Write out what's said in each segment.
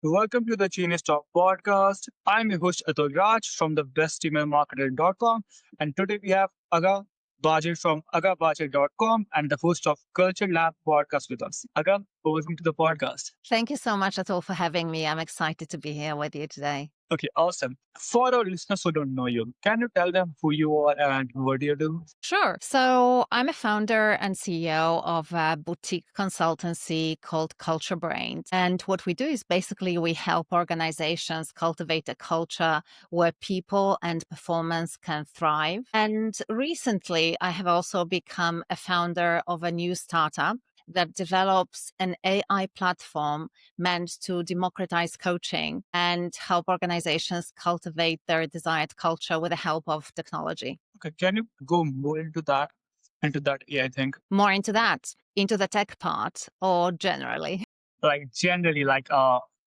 Welcome to the Genius Talk podcast. I'm your host Atul Raj from the bestemailmarketer.com, and today we have Aga Bajer from agabajer.com and the host of Culture Lab podcast with us. Aga, welcome to the podcast. Thank you so much, Atul, for having me. I'm excited to be here with you today. Okay, awesome. For our listeners who don't know you, can you tell them who you are and what do you do? Sure. So I'm a founder and CEO of a boutique consultancy called Culture Brains. And what we do is basically we help organizations cultivate a culture where people and performance can thrive. And recently, I have also become a founder of a new startup that develops an AI platform meant to democratize coaching and help organizations cultivate their desired culture with the help of technology. Okay, can you go more into that AI thing? More into that, into the tech part, or generally? Like generally,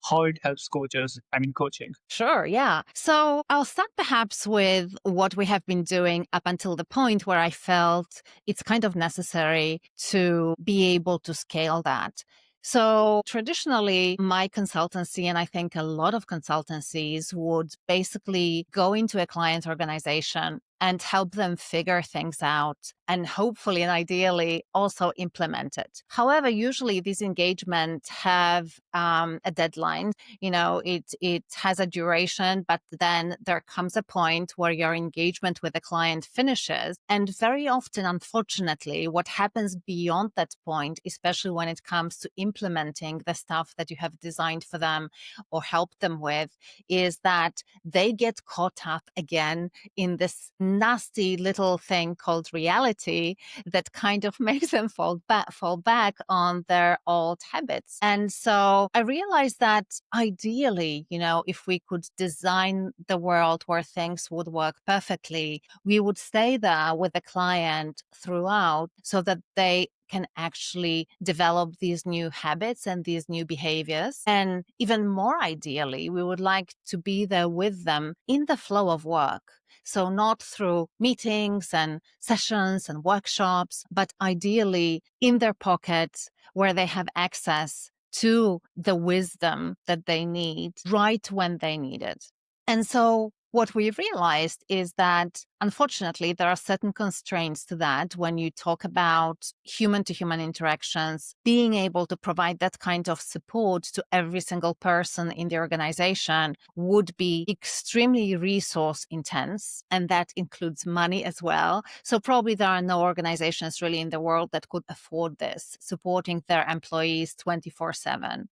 how it helps coaches, coaching. Sure, yeah. So I'll start perhaps with what we have been doing up until the point where I felt it's kind of necessary to be able to scale that. So traditionally, my consultancy, and I think a lot of consultancies would basically go into a client organization and help them figure things out and hopefully and ideally also implement it. However, usually these engagements have a deadline. It has a duration, but then there comes a point where your engagement with the client finishes. And very often, unfortunately, what happens beyond that point, especially when it comes to implementing the stuff that you have designed for them or helped them with, is that they get caught up again in this nasty little thing called reality that kind of makes them fall back on their old habits. And so I realized that ideally, if we could design the world where things would work perfectly, we would stay there with the client throughout so that they can actually develop these new habits and these new behaviors. And even more ideally, we would like to be there with them in the flow of work. So not through meetings and sessions and workshops, but ideally in their pockets where they have access to the wisdom that they need right when they need it. And so what we realized is that unfortunately, there are certain constraints to that when you talk about human to human interactions. Being able to provide that kind of support to every single person in the organization would be extremely resource intense, and that includes money as well. So probably there are no organizations really in the world that could afford this, supporting their employees 24/7.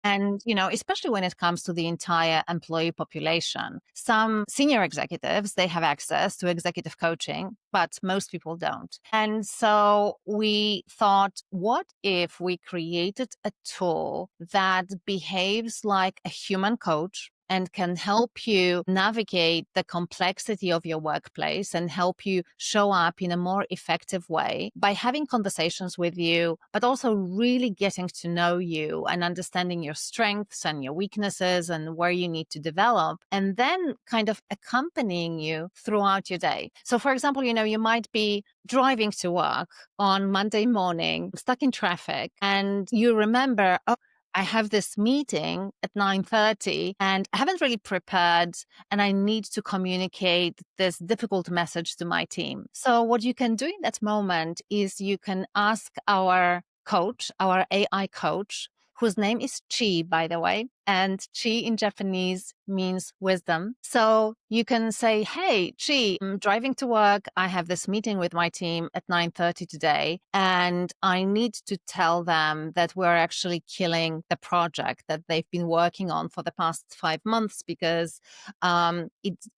And, especially when it comes to the entire employee population, some senior executives, they have access to executive coaching, but most people don't. And so we thought, what if we created a tool that behaves like a human coach and can help you navigate the complexity of your workplace and help you show up in a more effective way by having conversations with you, but also really getting to know you and understanding your strengths and your weaknesses and where you need to develop, and then kind of accompanying you throughout your day. So for example, you might be driving to work on Monday morning, stuck in traffic, and you remember, oh, I have this meeting at 9:30 and I haven't really prepared and I need to communicate this difficult message to my team. So what you can do in that moment is you can ask our coach, our AI coach, whose name is Chi, by the way. And Chi in Japanese means wisdom. So you can say, hey, Chi, I'm driving to work. I have this meeting with my team at 9:30 today. And I need to tell them that we're actually killing the project that they've been working on for the past 5 months because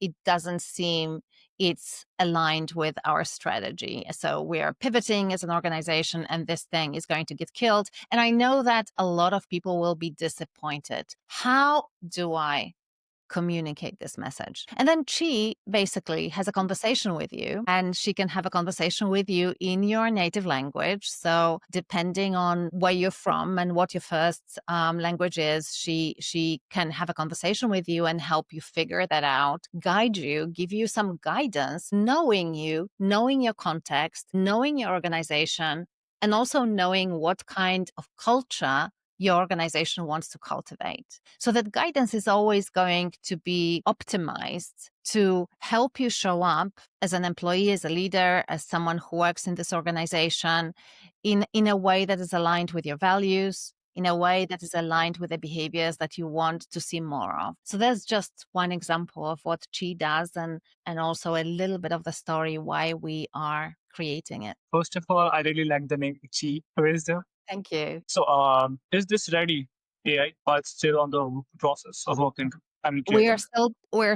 it doesn't seem it's aligned with our strategy. So we are pivoting as an organization and this thing is going to get killed. And I know that a lot of people will be disappointed. How do I communicate this message? And then Chi basically has a conversation with you, and she can have a conversation with you in your native language. So depending on where you're from and what your first language is, she can have a conversation with you and help you figure that out, guide you, give you some guidance, knowing you, knowing your context, knowing your organization, and also knowing what kind of culture your organization wants to cultivate. So that guidance is always going to be optimized to help you show up as an employee, as a leader, as someone who works in this organization in a way that is aligned with your values, in a way that is aligned with the behaviors that you want to see more of. So that's just one example of what Chi does, and also a little bit of the story why we are creating it. First of all, I really like the name Chi. Wisdom. Thank you. So, is this ready AI, or it's still on the process of working? I'm We're curious.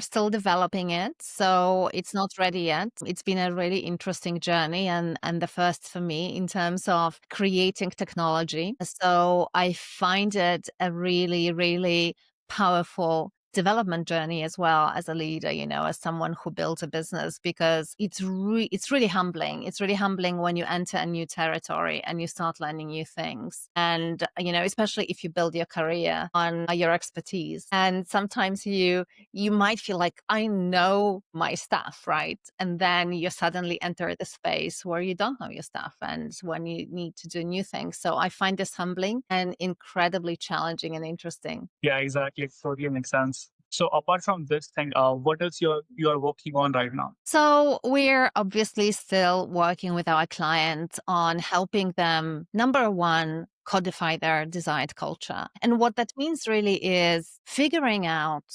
still developing it, so it's not ready yet. It's been a really interesting journey and the first for me in terms of creating technology. So I find it a really, really powerful development journey as well as a leader, as someone who built a business, because it's really humbling. It's really humbling when you enter a new territory and you start learning new things. And, especially if you build your career on your expertise. And sometimes you might feel like, I know my stuff, right? And then you suddenly enter the space where you don't know your stuff and when you need to do new things. So I find this humbling and incredibly challenging and interesting. Yeah, exactly. Totally makes sense. So, apart from this thing, what else you are working on right now? So we're obviously still working with our clients on helping them, number one, codify their desired culture. And what that means really is figuring out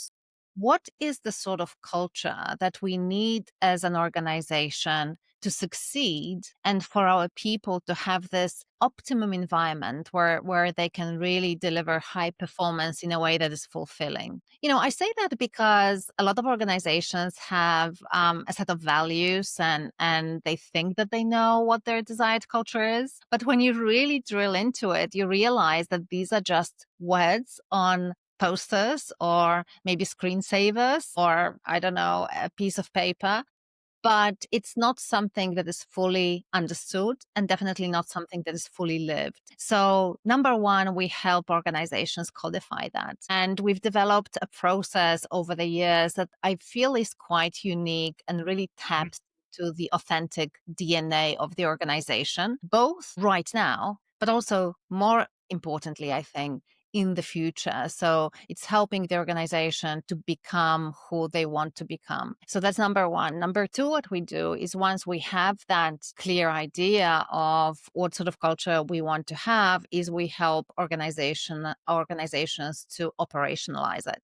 what is the sort of culture that we need as an organization to succeed and for our people to have this optimum environment where they can really deliver high performance in a way that is fulfilling. I say that because a lot of organizations have a set of values and they think that they know what their desired culture is. But when you really drill into it, you realize that these are just words on posters or maybe screensavers or, I don't know, a piece of paper. But it's not something that is fully understood and definitely not something that is fully lived. So, number one, we help organizations codify that. And we've developed a process over the years that I feel is quite unique and really taps to the authentic DNA of the organization, both right now, but also more importantly, I think, in the future. So it's helping the organization to become who they want to become. So that's number one. Number two, what we do is once we have that clear idea of what sort of culture we want to have, is we help organizations to operationalize it.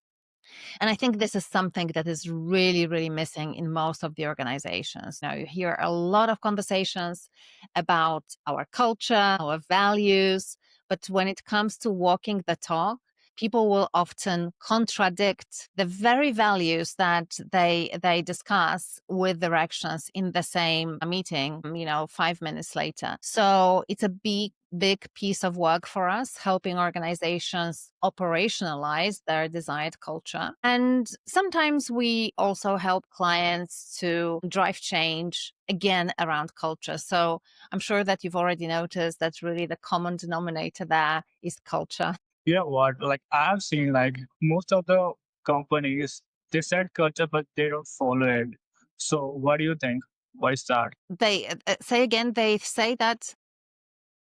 And I think this is something that is really, really missing in most of the organizations. Now, you hear a lot of conversations about our culture, our values, but when it comes to walking the talk, people will often contradict the very values that they discuss with their actions in the same meeting, 5 minutes later. So it's a big piece of work for us, helping organizations operationalize their desired culture. And sometimes we also help clients to drive change again around culture. So I'm sure that you've already noticed that really the common denominator there is culture. You know what? Like I've seen, like most of the companies, they set culture, but they don't follow it. So, what do you think? Why is that? They say again, they say that.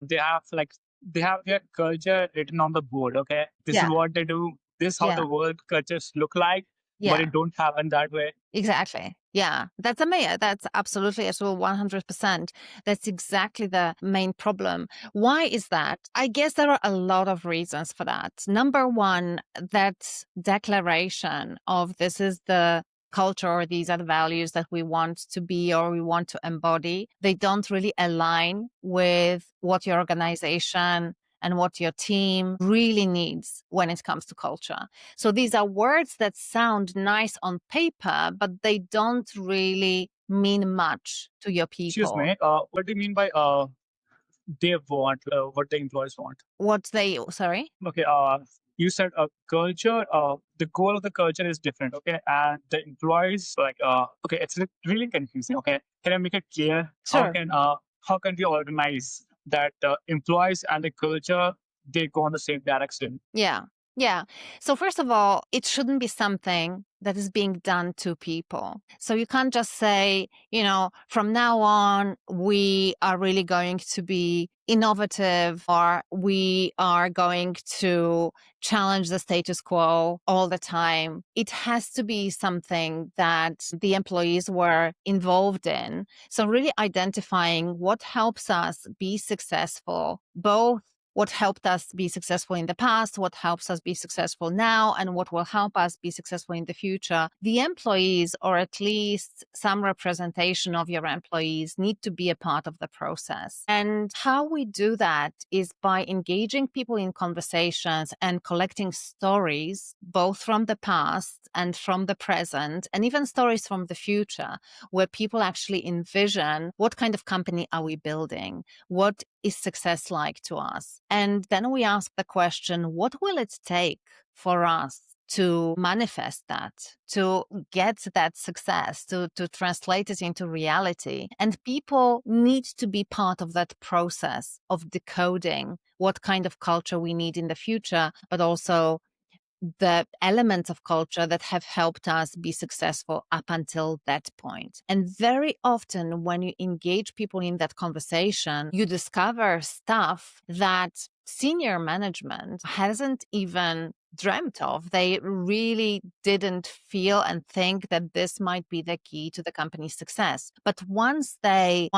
They have they have their culture written on the board. Okay, this is Yeah, what they do. This is how yeah, the world cultures look like, but yeah. it don't happen that way. Exactly. Yeah, that's a mayor. That's absolutely as well, 100%. That's exactly the main problem. Why is that? I guess there are a lot of reasons for that. Number one, that declaration of this is the culture or these are the values that we want to be or we want to embody, they don't really align with what your organization and what your team really needs when it comes to culture. So these are words that sound nice on paper, but they don't really mean much to your Excuse people. me. What do you mean by they want what the employees want? Sorry? Okay. You said a culture. The goal of the culture is different. Okay, and the employees okay, it's really confusing. Okay, can I make it clear? Sure. How can we organize that employees and the culture they go in the same direction? Yeah. Yeah. So first of all, it shouldn't be something that is being done to people. So you can't just say, from now on, we are really going to be innovative, or we are going to challenge the status quo all the time. It has to be something that the employees were involved in. So really identifying what helps us be successful, both what helped us be successful in the past, what helps us be successful now, and what will help us be successful in the future. The employees, or at least some representation of your employees, need to be a part of the process. And how we do that is by engaging people in conversations and collecting stories, both from the past and from the present, and even stories from the future, where people actually envision what kind of company are we building? What is success like to us? And then we ask the question, what will it take for us to manifest that, to get that success, to translate it into reality? And people need to be part of that process of decoding what kind of culture we need in the future, but also the elements of culture that have helped us be successful up until that point. And very often, when you engage people in that conversation, you discover stuff that senior management hasn't even dreamt of. They really didn't feel and think that this might be the key to the company's success. But once they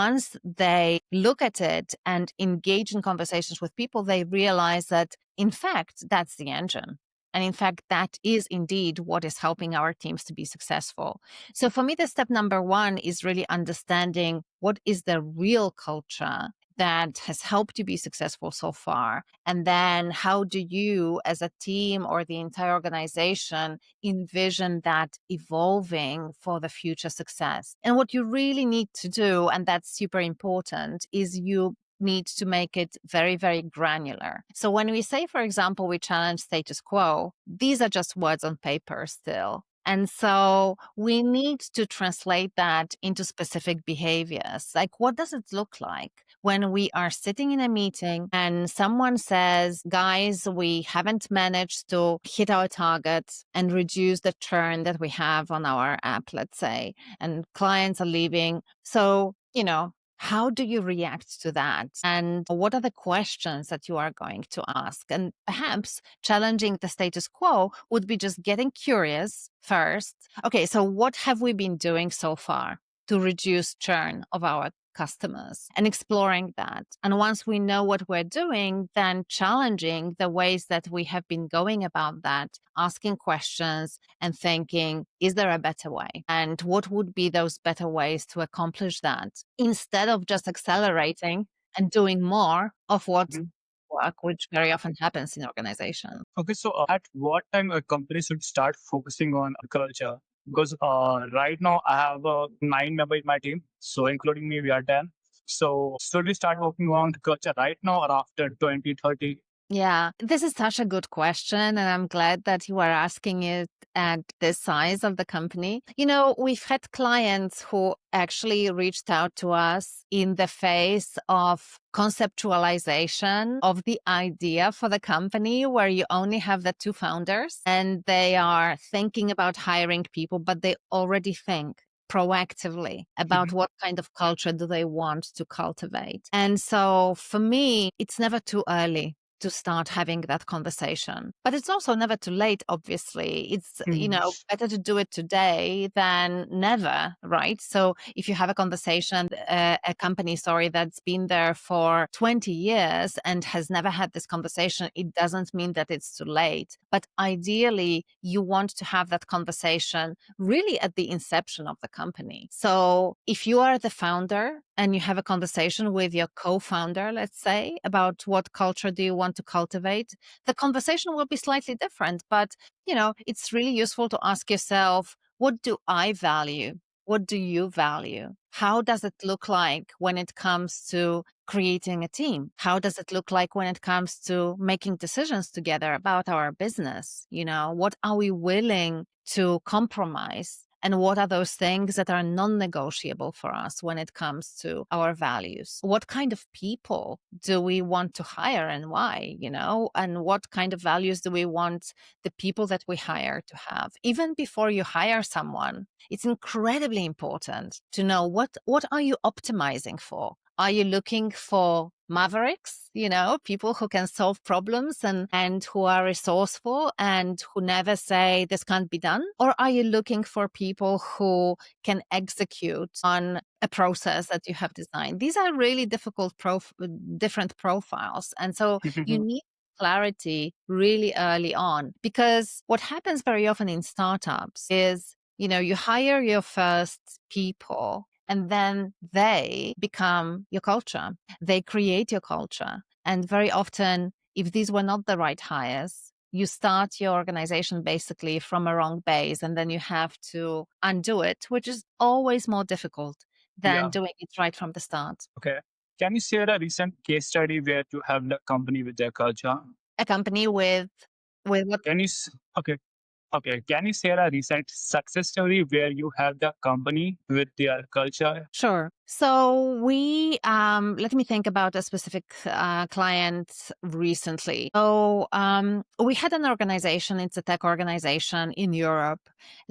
look at it and engage in conversations with people, they realize that in fact that's the engine. And in fact, that is indeed what is helping our teams to be successful. So for me, the step number one is really understanding what is the real culture that has helped you be successful so far. And then how do you, as a team or the entire organization, envision that evolving for the future success? And what you really need to do, and that's super important, is you need to make it very, very granular. So when we say, for example, we challenge status quo, these are just words on paper still. And so we need to translate that into specific behaviors. Like, what does it look like when we are sitting in a meeting and someone says, guys, we haven't managed to hit our targets and reduce the churn that we have on our app, let's say, and clients are leaving. So, how do you react to that? And what are the questions that you are going to ask? And perhaps challenging the status quo would be just getting curious first. Okay, so what have we been doing so far to reduce churn of our customers, and exploring that? And once we know what we're doing, then challenging the ways that we have been going about that, asking questions and thinking, is there a better way? And what would be those better ways to accomplish that, instead of just accelerating and doing more of what work, which very often happens in organizations. Okay, so at what time a company should start focusing on culture? Because right now I have 9 members in my team, so including me, we are 10. So should we start working on the culture right now or after 2030? Yeah, this is such a good question, and I'm glad that you are asking it at the size of the company. We've had clients who actually reached out to us in the face of conceptualization of the idea for the company, where you only have the two founders and they are thinking about hiring people, but they already think proactively about what kind of culture do they want to cultivate. And so for me, it's never too early to start having that conversation. But it's also never too late, obviously. It's, better to do it today than never, right? So if you have a conversation, a company, that's been there for 20 years and has never had this conversation, it doesn't mean that it's too late. But ideally, you want to have that conversation really at the inception of the company. So if you are the founder and you have a conversation with your co-founder, let's say, about what culture do you want to cultivate, the conversation will be slightly different. But, it's really useful to ask yourself, what do I value? What do you value? How does it look like when it comes to creating a team? How does it look like when it comes to making decisions together about our business? What are we willing to compromise And what are those things that are non-negotiable for us when it comes to our values? What kind of people do we want to hire and why, and what kind of values do we want the people that we hire to have? Even before you hire someone, it's incredibly important to know what are you optimizing for? Are you looking for mavericks, people who can solve problems and who are resourceful and who never say this can't be done? Or are you looking for people who can execute on a process that you have designed? These are really different profiles. And so you need clarity really early on, because what happens very often in startups is, you hire your first people and then they become your culture. They create your culture. And very often, if these were not the right hires, you start your organization basically from a wrong base, and then you have to undo it, which is always more difficult than Yeah. doing it right from the start. Okay. Can you share a recent case study where you have the company with their culture? A company with what? Can you? Okay. Okay. Can you share a recent success story where you have the company with their culture? Sure. So let me think about a specific client recently. So we had an organization, it's a tech organization in Europe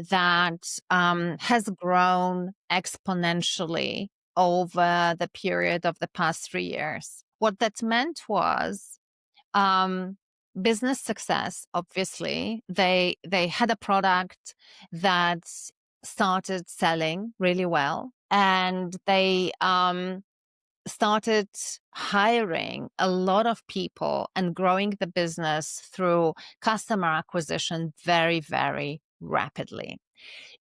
that has grown exponentially over the period of the past 3 years. What that meant was um, business success. Obviously, they had a product that started selling really well, and they started hiring a lot of people and growing the business through customer acquisition very, very rapidly.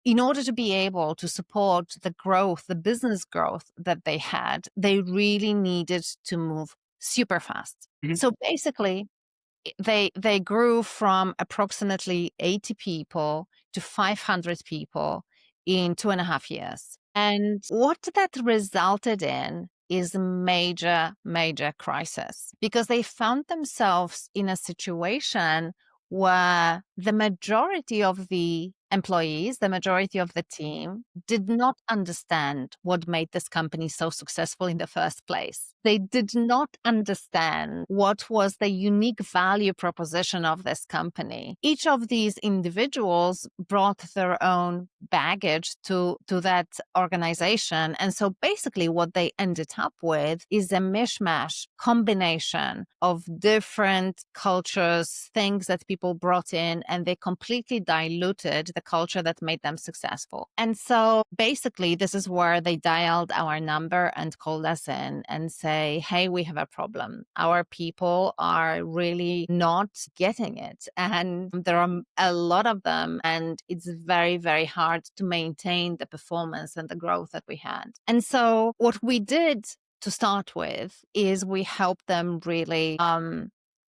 In order to be able to support the growth, the business growth that they had, they really needed to move super fast. Mhm. So basically, they grew from approximately 80 people to 500 people in 2.5 years. And what that resulted in is a major, major crisis, because they found themselves in a situation where the majority of the employees, the majority of the team, did not understand what made this company so successful in the first place. They did not understand what was the unique value proposition of this company. Each of these individuals brought their own baggage to that organization. And so basically what they ended up with is a mishmash combination of different cultures, things that people brought in, and they completely diluted the culture that made them successful. And so basically, this is where they dialed our number and called us in and say, hey, we have a problem. Our people are really not getting it. And there are a lot of them, and it's very, very hard to maintain the performance and the growth that we had. And so what we did to start with is we helped them really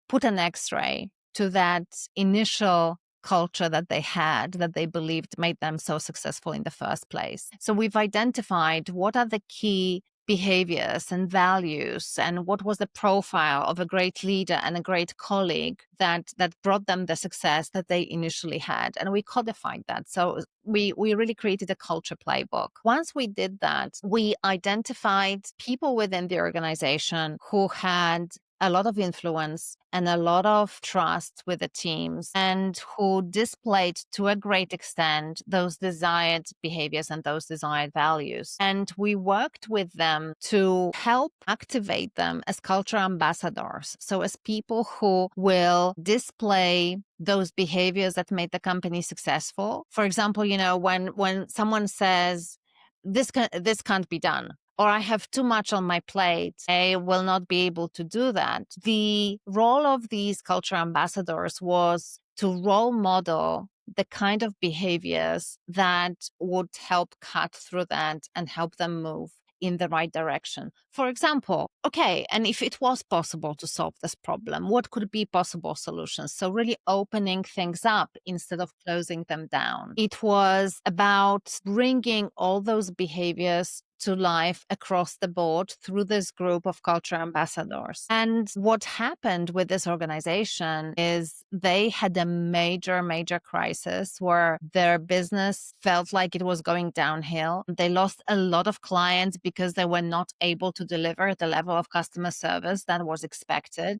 put an X-ray to that initial culture that they had, that they believed made them so successful in the first place. So we've identified what are the key behaviors and values, and what was the profile of a great leader and a great colleague that brought them the success that they initially had. And we codified that. So we really created a culture playbook. Once we did that, we identified people within the organization who had a lot of influence and a lot of trust with the teams, and who displayed to a great extent those desired behaviors and those desired values. And we worked with them to help activate them as culture ambassadors. So as people who will display those behaviors that made the company successful. For example, when someone says, this can't be done, or I have too much on my plate, I will not be able to do that. The role of these culture ambassadors was to role model the kind of behaviors that would help cut through that and help them move in the right direction. For example, okay, and if it was possible to solve this problem, what could be possible solutions? So really opening things up instead of closing them down. It was about bringing all those behaviors to life across the board through this group of culture ambassadors. And what happened with this organization is they had a major, major crisis where their business felt like it was going downhill. They lost a lot of clients because they were not able to deliver the level of customer service that was expected.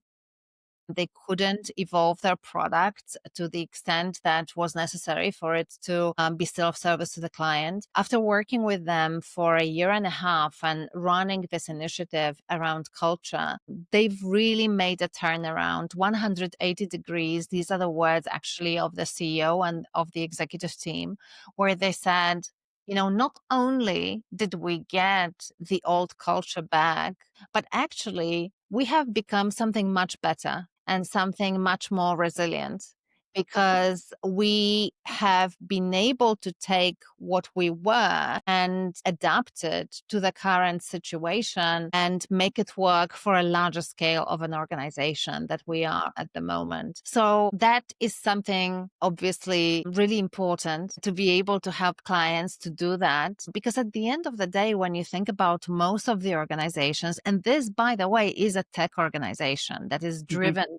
They couldn't evolve their product to the extent that was necessary for it to be still of service to the client. After working with them for a year and a half and running this initiative around culture, they've really made a turnaround 180 degrees. These are the words actually of the CEO and of the executive team, where they said, not only did we get the old culture back, but actually we have become something much better and something much more resilient because we have been able to take what we were and adapt it to the current situation and make it work for a larger scale of an organization that we are at the moment. So that is something obviously really important to be able to help clients to do that, because at the end of the day, when you think about most of the organizations, and this, by the way, is a tech organization that is Mhm. driven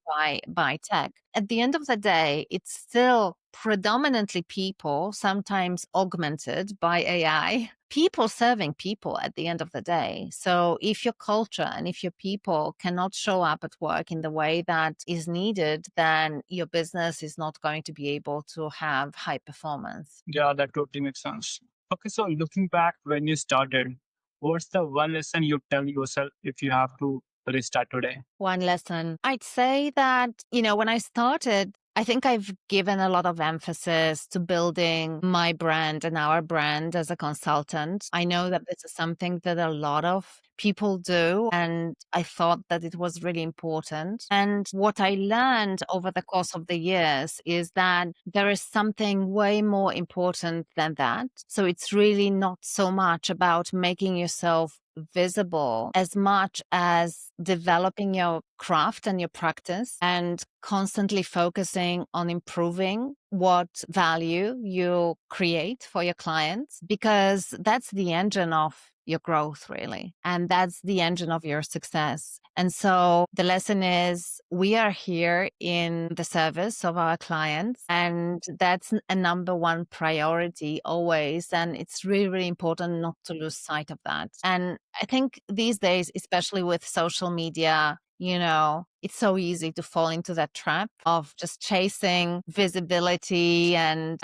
by tech. At the end of the day, it's still predominantly people, sometimes augmented by AI, people serving people at the end of the day. So if your culture and if your people cannot show up at work in the way that is needed, then your business is not going to be able to have high performance. Yeah, that totally makes sense. Okay, so looking back when you started, what's the one lesson you tell yourself if you have to restart today? One lesson. I'd say that, when I started, I think I've given a lot of emphasis to building my brand and our brand as a consultant. I know that this is something that a lot of people do, and I thought that it was really important. And what I learned over the course of the years is that there is something way more important than that. So it's really not so much about making yourself visible as much as developing your craft and your practice and constantly focusing on improving what value you create for your clients, because that's the engine of your growth, really. And that's the engine of your success. And so the lesson is we are here in the service of our clients, and that's a number one priority always. And it's really, really important not to lose sight of that. And I think these days, especially with social media, it's so easy to fall into that trap of just chasing visibility and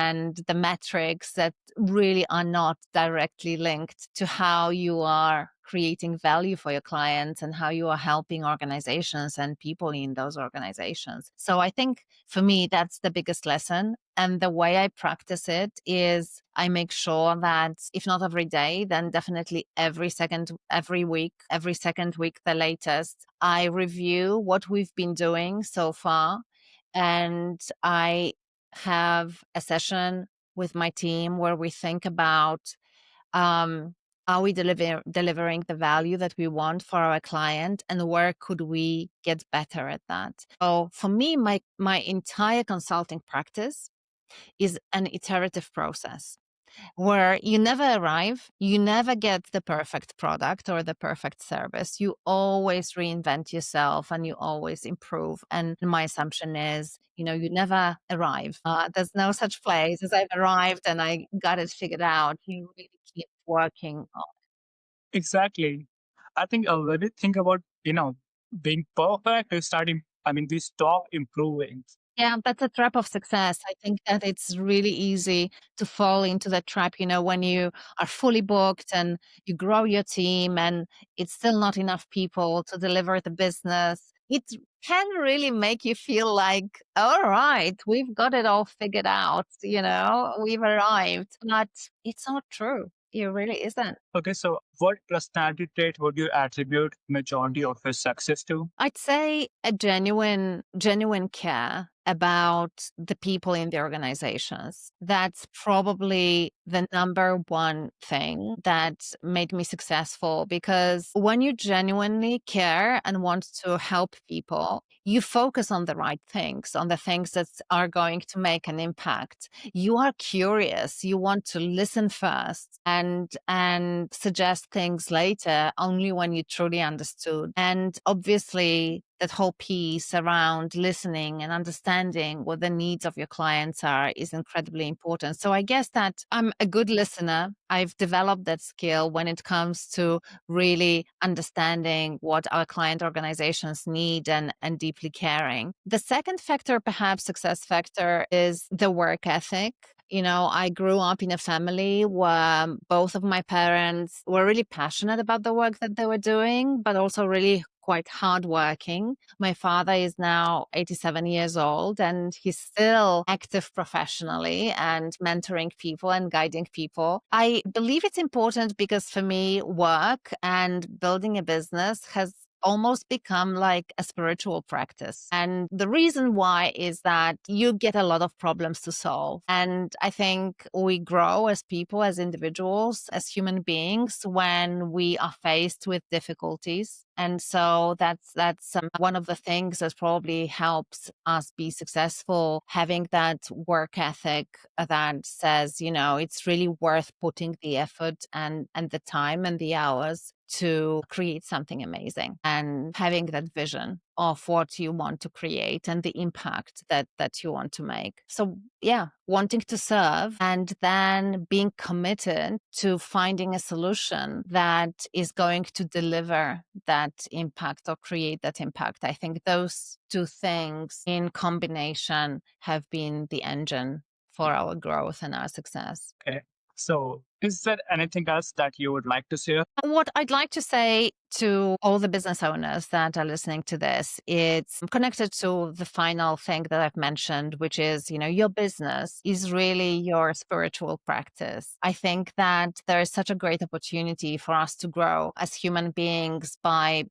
the metrics that really are not directly linked to how you are creating value for your clients and how you are helping organizations and people in those organizations. So I think for me, that's the biggest lesson. And the way I practice it is I make sure that if not every day, then definitely every week, every second week, the latest, I review what we've been doing so far. And I have a session with my team where we think about, are we delivering the value that we want for our client, and where could we get better at that? So for me, my entire consulting practice is an iterative process where you never arrive, you never get the perfect product or the perfect service. You always reinvent yourself and you always improve. And my assumption is, you never arrive. There's no such place as I've arrived and I got it figured out. You really keep working. Exactly. I think when we think about, being perfect, we stop improving. Yeah, that's a trap of success. I think that it's really easy to fall into that trap, when you are fully booked and you grow your team and it's still not enough people to deliver the business. It can really make you feel like, all right, we've got it all figured out, we've arrived. But it's not true. It really isn't. Okay, so what personality trait would you attribute majority of your success to? I'd say a genuine care. about the people in the organizations. That's probably the number one thing that made me successful, because when you genuinely care and want to help people, you focus on the right things, on the things that are going to make an impact. You are curious, you want to listen first and suggest things later only when you truly understood. And obviously that whole piece around listening and understanding what the needs of your clients are is incredibly important. So I guess that I'm a good listener. I've developed that skill when it comes to really understanding what our client organizations need and deeply caring. The second factor, perhaps success factor, is the work ethic. I grew up in a family where both of my parents were really passionate about the work that they were doing, but also really quite hardworking. My father is now 87 years old and he's still active professionally and mentoring people and guiding people. I believe it's important because for me, work and building a business has almost become like a spiritual practice. And the reason why is that you get a lot of problems to solve. And I think we grow as people, as individuals, as human beings when we are faced with difficulties. And so that's one of the things that probably helps us be successful, having that work ethic that says, it's really worth putting the effort and the time and the hours to create something amazing, and having that vision of what you want to create and the impact that you want to make. So yeah, wanting to serve and then being committed to finding a solution that is going to deliver that impact or create that impact. I think those two things in combination have been the engine for our growth and our success. Okay. So, is there anything else that you would like to share? What I'd like to say to all the business owners that are listening to this, it's connected to the final thing that I've mentioned, which is, your business is really your spiritual practice. I think that there is such a great opportunity for us to grow as human beings by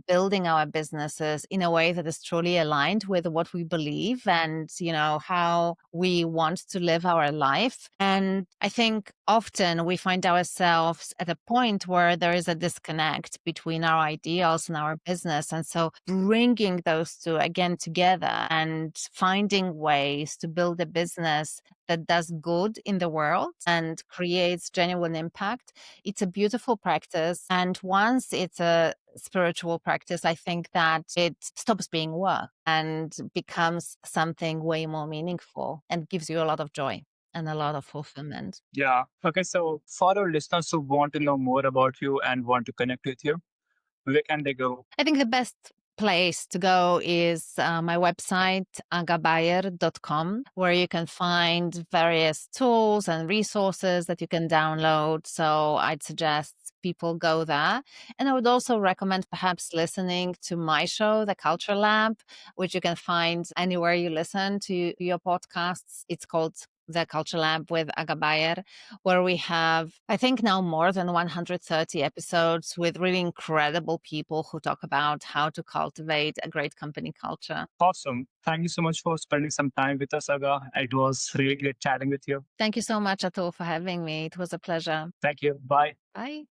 building our businesses in a way that is truly aligned with what we believe and, how we want to live our life. And I think often we find ourselves at a point where there is a disconnect between our ideals and our business. And so bringing those two again together and finding ways to build a business that does good in the world and creates genuine impact, it's a beautiful practice. And once it's a spiritual practice, I think that it stops being work and becomes something way more meaningful and gives you a lot of joy and a lot of fulfillment. Yeah. Okay. So, for our listeners who want to know more about you and want to connect with you, where can they go? I think the best place to go is my website, agabajer.com, where you can find various tools and resources that you can download. So I'd suggest people go there. And I would also recommend perhaps listening to my show, The Culture Lab, which you can find anywhere you listen to your podcasts. It's called The Culture Lab with Aga Bajer, where we have, I think now more than 130 episodes with really incredible people who talk about how to cultivate a great company culture. Awesome. Thank you so much for spending some time with us, Aga. It was really great chatting with you. Thank you so much, Atul, for having me. It was a pleasure. Thank you. Bye. Bye.